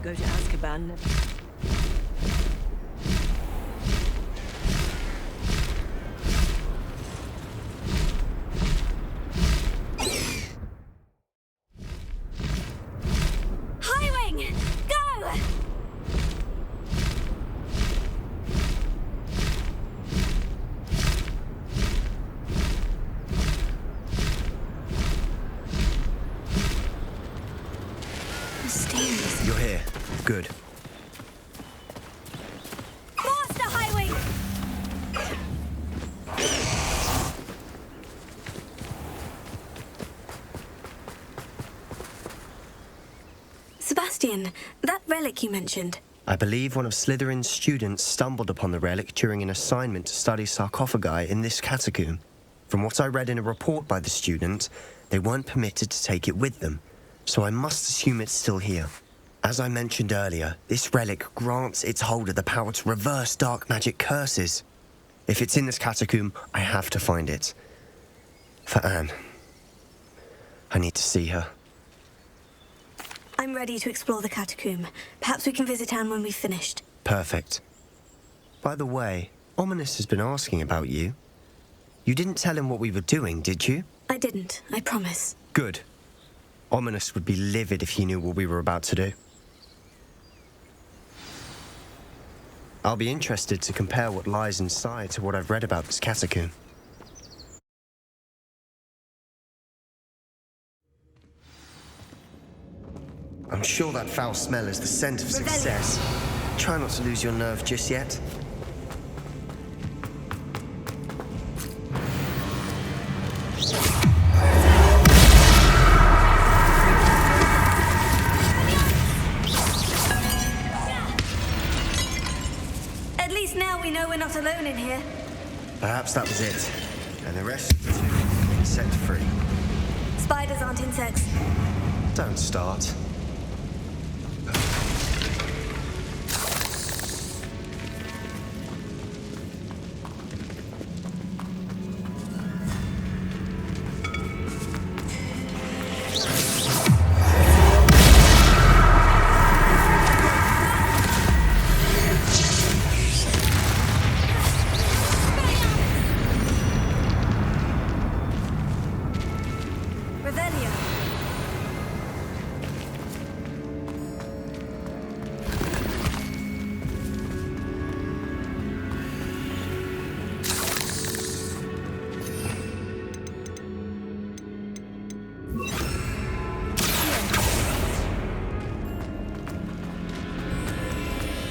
go to Azkaban. Highwing! Go! Mysterious. You're here. Good. Master Highwing! Sebastian, that relic you mentioned. I believe one of Slytherin's students stumbled upon the relic during an assignment to study sarcophagi in this catacomb. From what I read in a report by the student, they weren't permitted to take it with them, so I must assume it's still here. As I mentioned earlier, this relic grants its holder the power to reverse dark magic curses. If it's in this catacomb, I have to find it. For Anne. I need to see her. I'm ready to explore the catacomb. Perhaps we can visit Anne when we've finished. Perfect. By the way, Ominous has been asking about you. You didn't tell him what we were doing, did you? I didn't, I promise. Good. Ominous would be livid if he knew what we were about to do. I'll be interested to compare what lies inside to what I've read about this catacomb. I'm sure that foul smell is the scent of success. Try not to lose your nerve just yet. At least now we know we're not alone in here. Perhaps that was it. And the rest of the two have been set free. Spiders aren't insects. Don't start.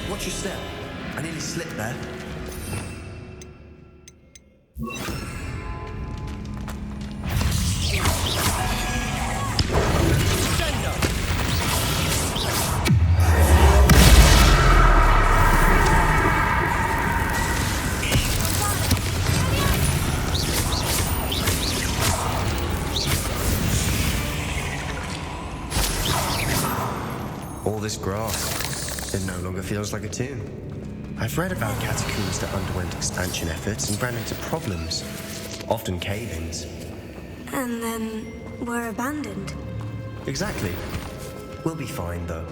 Watch your step. I nearly slipped there. All this grass, it no longer feels like a tomb. I've read about catacombs that underwent expansion efforts and ran into problems, often cave-ins. And then were abandoned. Exactly. We'll be fine, though.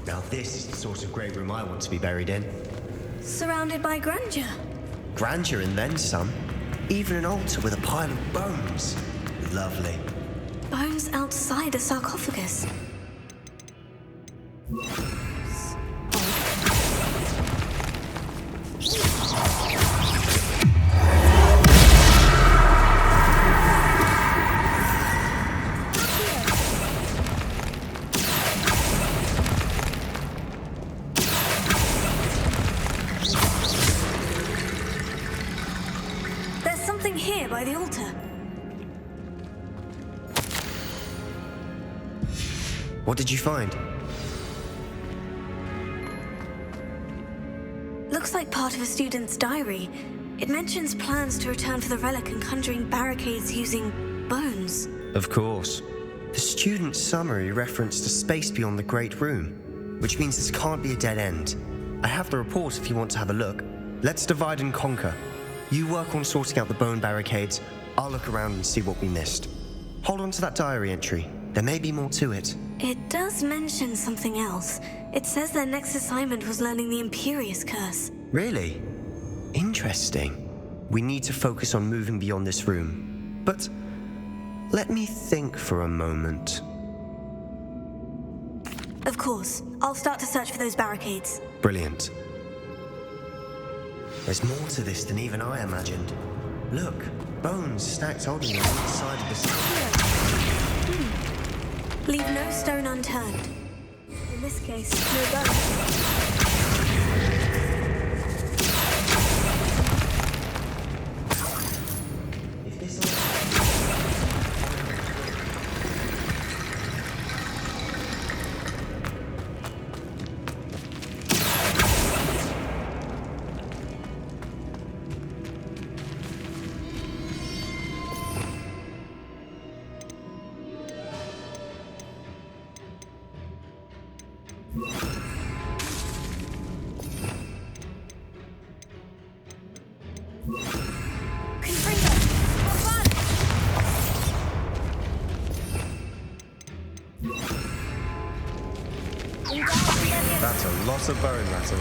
Now this is the sort of great room I want to be buried in. Surrounded by grandeur. Grandeur and then some. Even an altar with a pile of bones. Lovely. Bones outside a sarcophagus. There's something here by the altar. What did you find? Looks like part of a student's diary. It mentions plans to return for the relic and conjuring barricades using bones. Of course. The student's summary referenced a space beyond the Great Room, which means this can't be a dead end. I have the report if you want to have a look. Let's divide and conquer. You work on sorting out the bone barricades. I'll look around and see what we missed. Hold on to that diary entry. There may be more to it. It does mention something else. It says their next assignment was learning the Imperious Curse. Really? Interesting. We need to focus on moving beyond this room. But let me think for a moment. Of course. I'll start to search for those barricades. Brilliant. There's more to this than even I imagined. Look, bones stacked oddly on each side of the stone. Leave no stone unturned. In this case, no bones. That's a lot of bone rattle.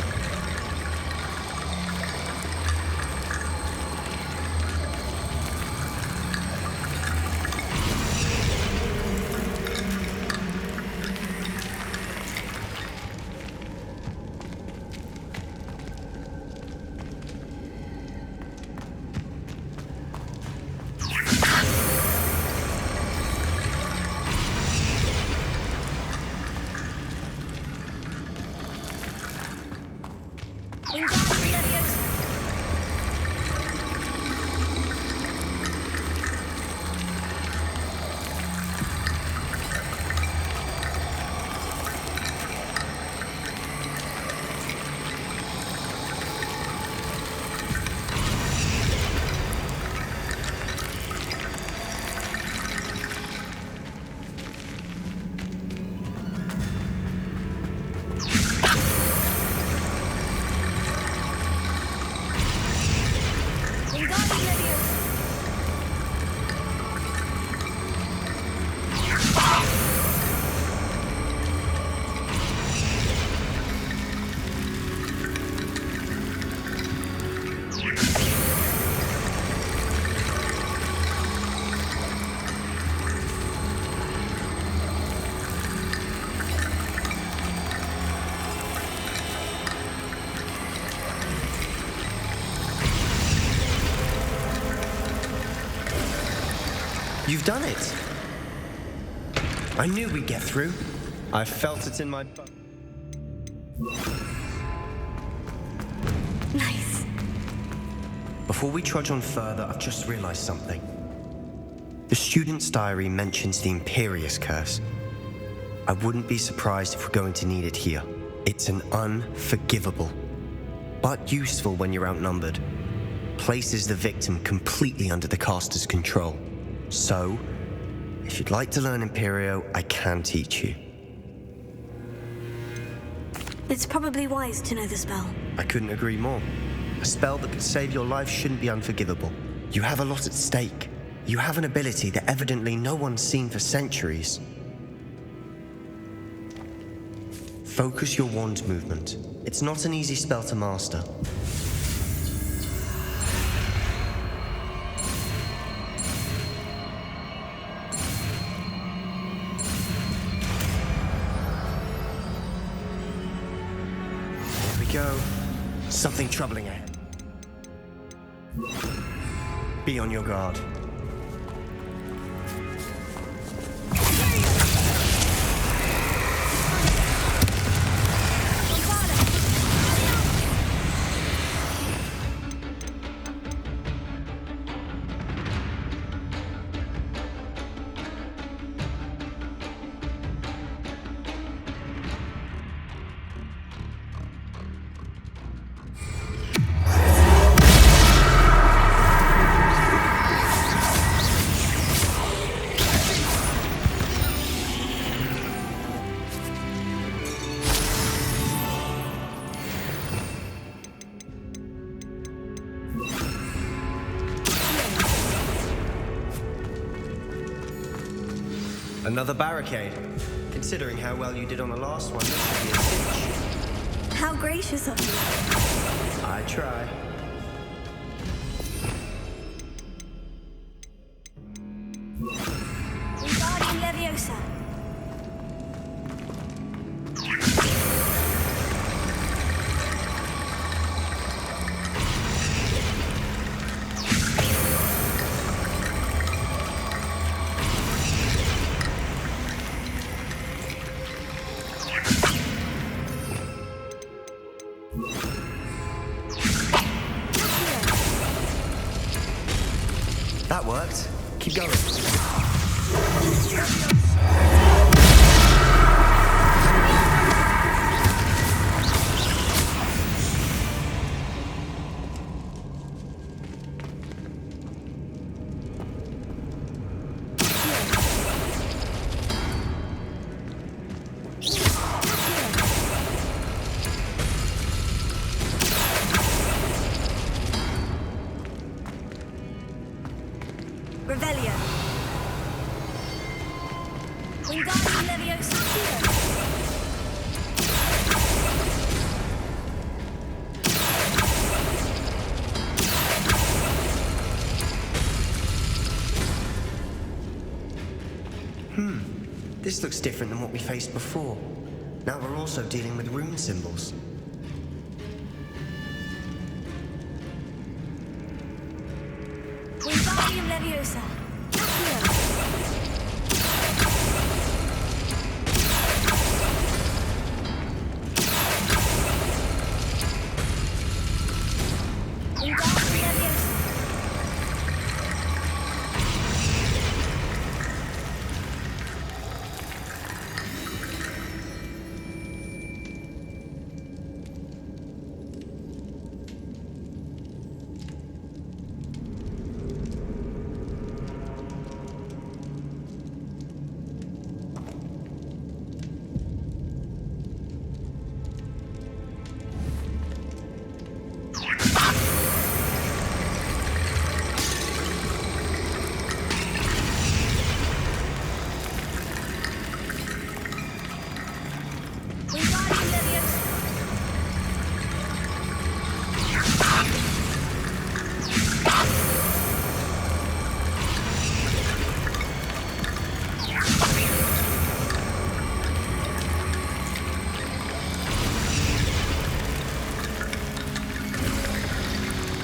You've done it! I knew we'd get through. I felt it in my butt. Nice. Before we trudge on further, I've just realized something. The student's diary mentions the Imperious Curse. I wouldn't be surprised if we're going to need it here. It's an unforgivable, but useful when you're outnumbered. Places the victim completely under the caster's control. So, if you'd like to learn Imperio, I can teach you. It's probably wise to know the spell. I couldn't agree more. A spell that could save your life shouldn't be unforgivable. You have a lot at stake. You have an ability that evidently no one's seen for centuries. Focus your wand movement. It's not an easy spell to master. Go. Something troubling ahead. Be on your guard. Another barricade. Considering how well you did on the last one, this should be a cinch. How gracious of you. I try. Wingardium Leviosa. That worked. Keep going. Revelio. Wingardium Leviosa. This looks different than what we faced before. Now we're also dealing with rune symbols. Wingardium Leviosa. Wingardium Leviosa. Wingardium Leviosa.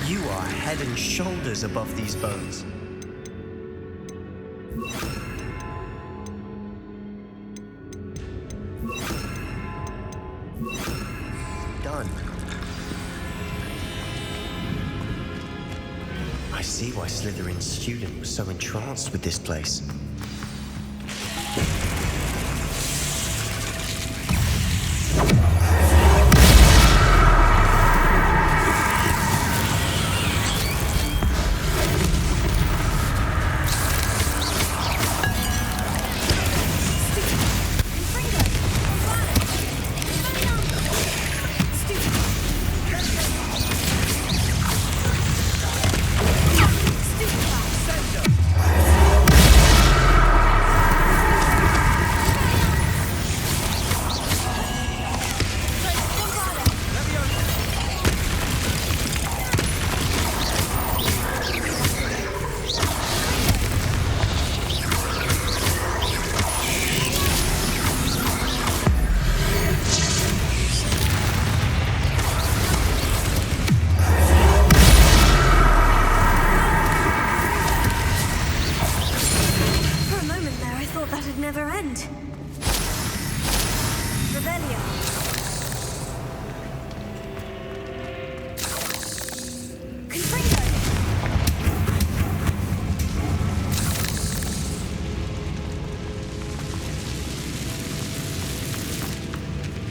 You are head and shoulders above these bones. Done. I see why Slytherin's student was so entranced with this place. Never end. Revelio. Confringo.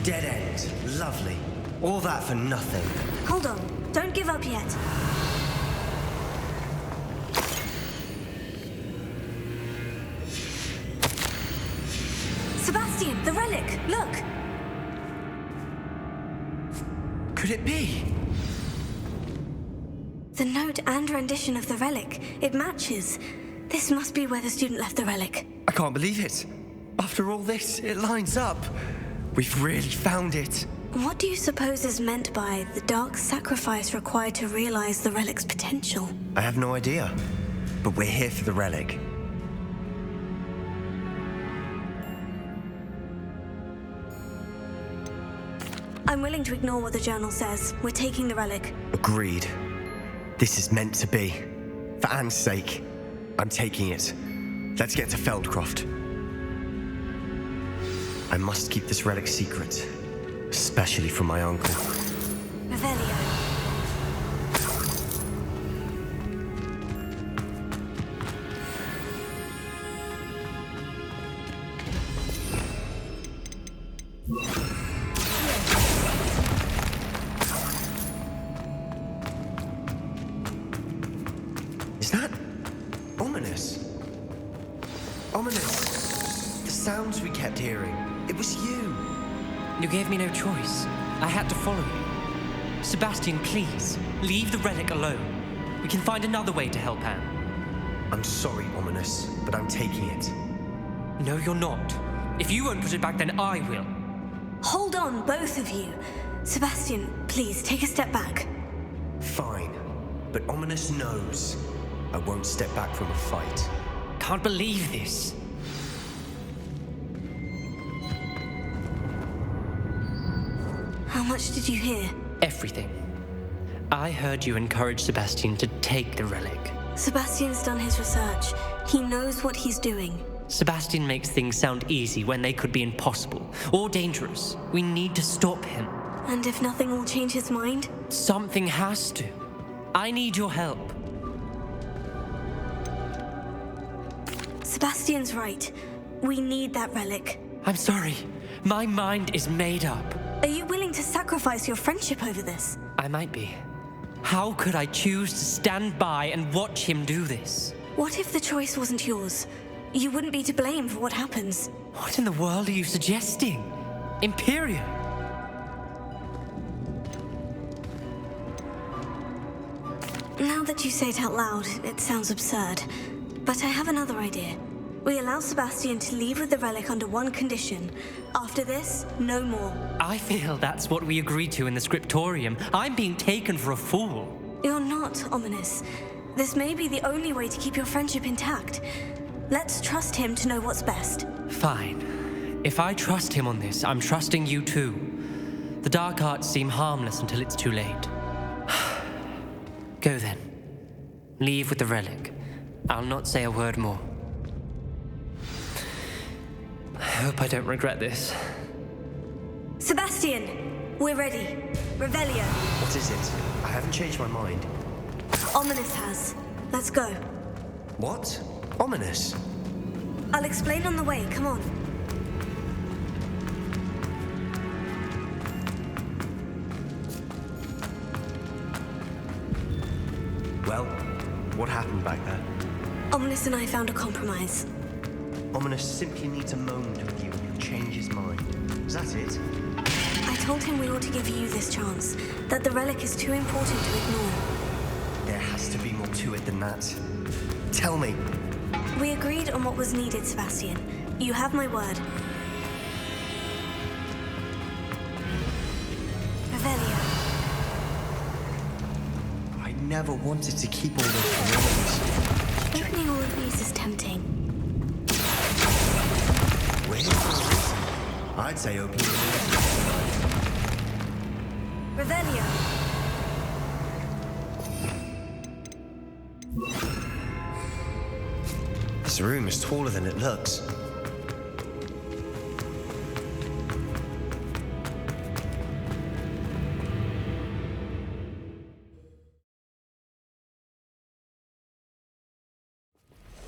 Dead end. Lovely. All that for nothing. Hold on. Don't give up yet. Sebastian, the relic! Look! Could it be? The note and rendition of the relic. It matches. This must be where the student left the relic. I can't believe it. After all this, it lines up. We've really found it. What do you suppose is meant by the dark sacrifice required to realize the relic's potential? I have no idea, but we're here for the relic. I'm willing to ignore what the journal says. We're taking the relic. Agreed. This is meant to be. For Anne's sake, I'm taking it. Let's get to Feldcroft. I must keep this relic secret, especially from my uncle. Revelio. Is that ominous? Ominous. The sounds we kept hearing. It was you. You gave me no choice. I had to follow you. Sebastian, please, leave the relic alone. We can find another way to help Anne. I'm sorry, Ominous, but I'm taking it. No, you're not. If you won't put it back, then I will. Hold on, both of you. Sebastian, please take a step back. Fine, but Ominous knows I won't step back from a fight. Can't believe this. How much did you hear? Everything. I heard you encourage Sebastian to take the relic. Sebastian's done his research. He knows what he's doing. Sebastian makes things sound easy when they could be impossible or dangerous. We need to stop him. And if nothing will change his mind? Something has to. I need your help. Sebastian's right. We need that relic. I'm sorry. My mind is made up. Are you willing to sacrifice your friendship over this? I might be. How could I choose to stand by and watch him do this? What if the choice wasn't yours? You wouldn't be to blame for what happens. What in the world are you suggesting? Imperium? Now that you say it out loud, it sounds absurd. But I have another idea. We allow Sebastian to leave with the relic under one condition. After this, no more. I feel that's what we agreed to in the scriptorium. I'm being taken for a fool. You're not, Ominous. This may be the only way to keep your friendship intact. Let's trust him to know what's best. Fine. If I trust him on this, I'm trusting you too. The dark arts seem harmless until it's too late. Go then. Leave with the relic. I'll not say a word more. I hope I don't regret this. Sebastian! We're ready. Revelio. What is it? I haven't changed my mind. Ominous has. Let's go. What? Ominous? I'll explain on the way. Come on. Well, what happened back there? Ominous and I found a compromise. Ominous simply needs a moment with you and he'll change his mind. Is that it? I told him we ought to give you this chance, that the relic is too important to ignore. There has to be more to it than that. Tell me. We agreed on what was needed, Sebastian. You have my word. Revelio. I never wanted to keep all those things. Opening all of these is tempting. Wait for a reason. I'd say opening Revelio. This room is taller than it looks.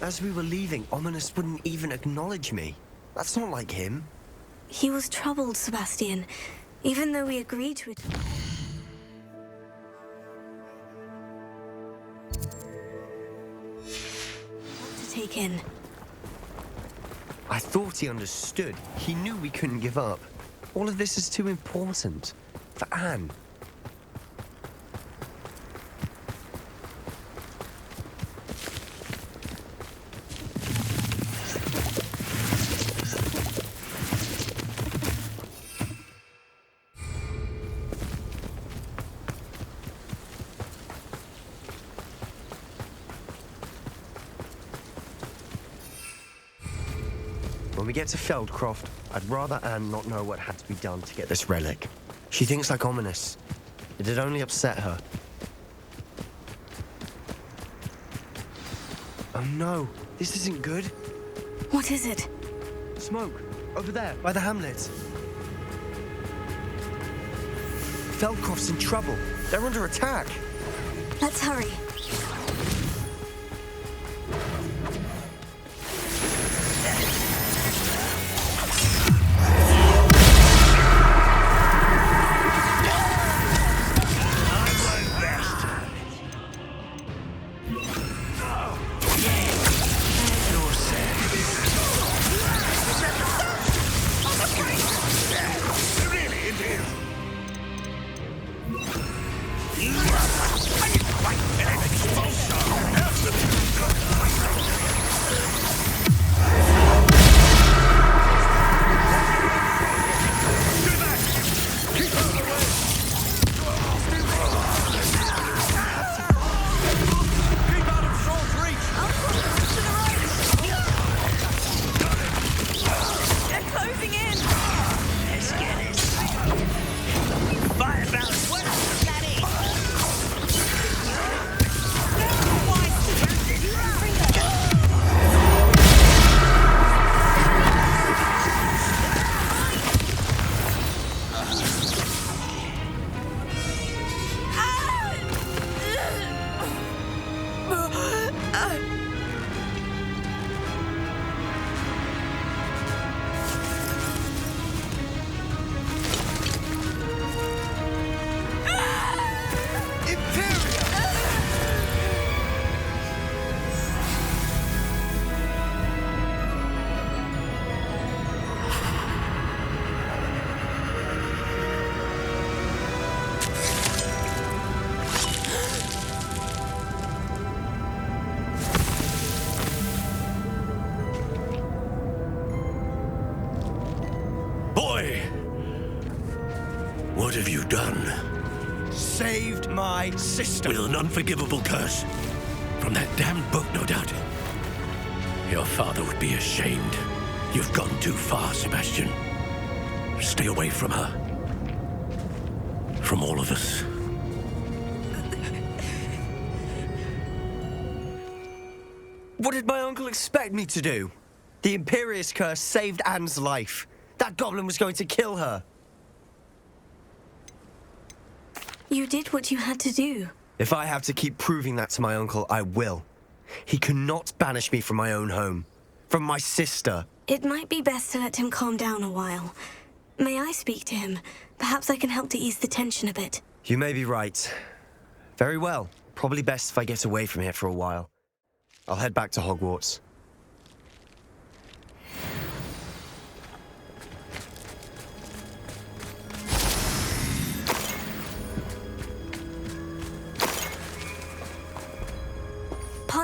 As we were leaving, Ominous wouldn't even acknowledge me. That's not like him. He was troubled, Sebastian, even though we agreed to it. What to take in? I thought he understood. He knew we couldn't give up. All of this is too important. For Anne. When we get to Feldcroft, I'd rather Anne not know what had to be done to get this relic. She thinks like ominous. It'd only upset her. Oh no, this isn't good. What is it? Smoke, over there, by the hamlet. Feldcroft's in trouble. They're under attack. Let's hurry. What have you done? Saved my sister. With an unforgivable curse. From that damned book, no doubt. Your father would be ashamed. You've gone too far, Sebastian. Stay away from her. From all of us. What did my uncle expect me to do? The Imperius curse saved Anne's life. That goblin was going to kill her. You did what you had to do. If I have to keep proving that to my uncle, I will. He cannot banish me from my own home. From my sister. It might be best to let him calm down a while. May I speak to him? Perhaps I can help to ease the tension a bit. You may be right. Very well. Probably best if I get away from here for a while. I'll head back to Hogwarts.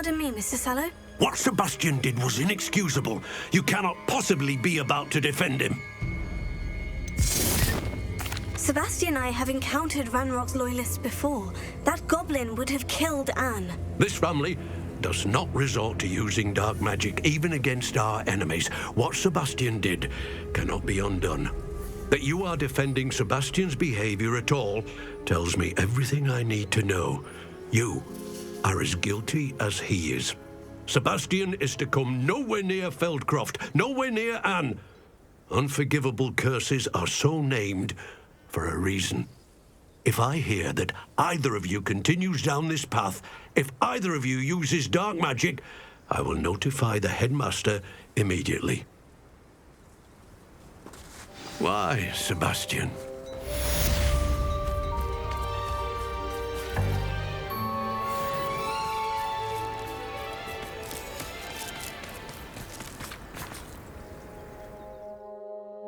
Pardon me, Mr. Sallow? What Sebastian did was inexcusable. You cannot possibly be about to defend him. Sebastian and I have encountered Ranrock's loyalists before. That goblin would have killed Anne. This family does not resort to using dark magic even against our enemies. What Sebastian did cannot be undone. That you are defending Sebastian's behavior at all tells me everything I need to know. You are as guilty as he is. Sebastian is to come nowhere near Feldcroft, nowhere near Anne. Unforgivable curses are so named for a reason. If I hear that either of you continues down this path, if either of you uses dark magic, I will notify the headmaster immediately. Why, Sebastian?